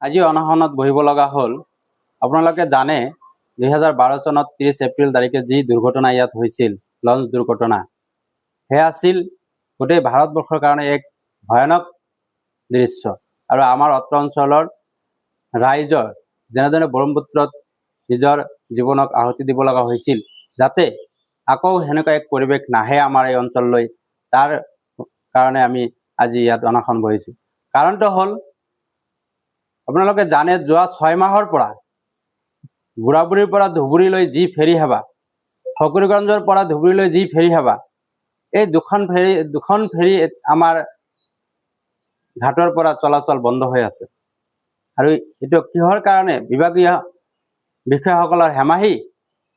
আজি অনশনত বহিব লগা হ'ল। আপোনালোকে জানে 2012 চনত 30 এপ্ৰিল তাৰিখে যি দুৰ্ঘটনা ইয়াত হৈছিল, লঞ্চ দুৰ্ঘটনা, সেয়া আছিল গোটেই ভাৰতবৰ্ষৰ কাৰণে এক ভয়ানক দৃশ্য। আৰু আমাৰ অত্ৰ অঞ্চলৰ ৰাইজৰ যেনেদৰে ব্ৰহ্মপুত্ৰত নিজৰ জীৱনক আহুতি দিব লগা হৈছিল, যাতে আকৌ সেনেকুৱা এক পৰিৱেশ নাহে আমাৰ এই অঞ্চললৈ, তাৰ কাৰণে আমি আজি ইয়াত অনশন বহিছোঁ। কাৰণটো হ'ল, আপোনালোকে জানে যোৱা 6 মাহৰ পৰা বুঢ়াবুঢ়ীৰ পৰা ধুবুৰীলৈ যি ফেৰী সেৱা, ফকীৰগঞ্জৰ পৰা ধুবুৰীলৈ যি ফেৰী সেৱা, এই দুখন ফেৰী আমাৰ ঘাটৰ পৰা চলাচল বন্ধ হৈ আছে। আৰু এইটো কিহৰ কাৰণে? বিভাগীয় বিষয়াসকলৰ হেমাহি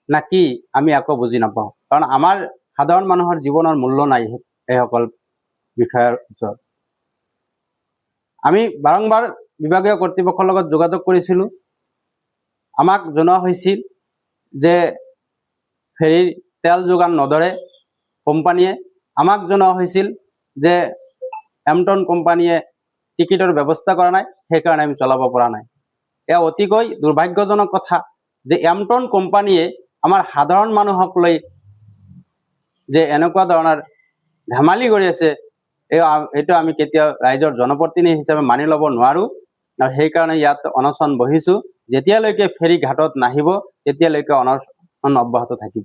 না কি, আমি আকৌ বুজি নাপাওঁ। কাৰণ আমাৰ সাধাৰণ মানুহৰ জীৱনৰ মূল্য নাই এইসকল বিষয়াৰ ওচৰত। আমি বাৰংবাৰ বিভাগীয় কৰ্তৃপক্ষৰ লগত যোগাযোগ কৰিছিলোঁ। আমাক জনোৱা হৈছিল যে ফেৰীৰ তেল যোগান নধৰে কোম্পানীয়ে। আমাক জনোৱা হৈছিল যে এমটন কোম্পানীয়ে টিকিটৰ ব্যৱস্থা কৰা নাই, সেইকাৰণে আমি চলাব পৰা নাই। এয়া অতিকৈ দুৰ্ভাগ্যজনক কথা যে এমটন কোম্পানীয়ে আমাৰ সাধাৰণ মানুহক লৈ যে এনেকুৱা ধৰণৰ ধেমালি কৰি আছে, এইটো আমি কেতিয়াও ৰাইজৰ জনপ্ৰতিনিধি হিচাপে মানি ল'ব নোৱাৰোঁ। আৰু সেইকাৰণে ইয়াত অনশন বহিছোঁ। যেতিয়ালৈকে ফেৰী ঘাটত নাহিব, তেতিয়ালৈকে অনশন অব্যাহত থাকিব।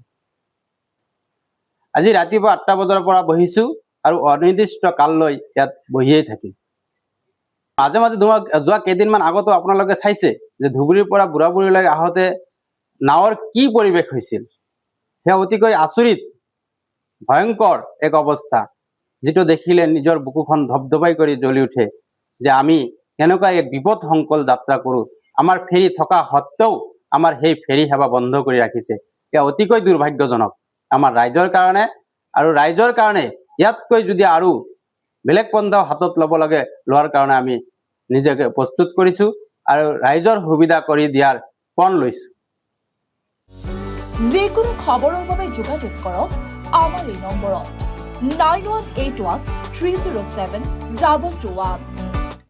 আজি ৰাতিপুৱা 8টা বজাৰ পৰা বহিছোঁ আৰু অনিৰ্দিষ্ট কাললৈ ইয়াত বহিয়েই থাকিম। মাজে মাজে যোৱা কেইদিনমান আগতো আপোনালোকে চাইছে যে ধুবুৰীৰ পৰা বুঢ়াবুঢ়ীলৈ আহোঁতে নাৱৰ কি পৰিৱেশ হৈছিল। সেয়া অতিকৈ আচৰিত, ভয়ংকৰ এক অৱস্থা, যিটো দেখিলে নিজৰ বুকুখন ধপধপাই কৰি জ্বলি উঠে যে আমি কেনেকুৱা এক বিপদ সংকুল যাত্ৰা কৰোঁ। আমাৰ ফেৰী থকা সত্ত্বেও আমাৰ সেই ফেৰী সেৱা বন্ধ কৰি ৰাখিছে। এয়া অতিকৈ দুৰ্ভাগ্যজনক আমাৰ ৰাইজৰ কাৰণে। আৰু ৰাইজৰ কাৰণে ইয়াতকৈ যদি আৰু বেলেগ পন্থাও হাতত লোৱাৰ কাৰণে আমি নিজকে প্ৰস্তুত কৰিছোঁ আৰু ৰাইজৰ সুবিধা কৰি দিয়াৰ পণ লৈছোঁ। যিকোনো খবৰৰ বাবে যোগাযোগ কৰক আমাৰ এই নম্বৰত 9181 307 2221।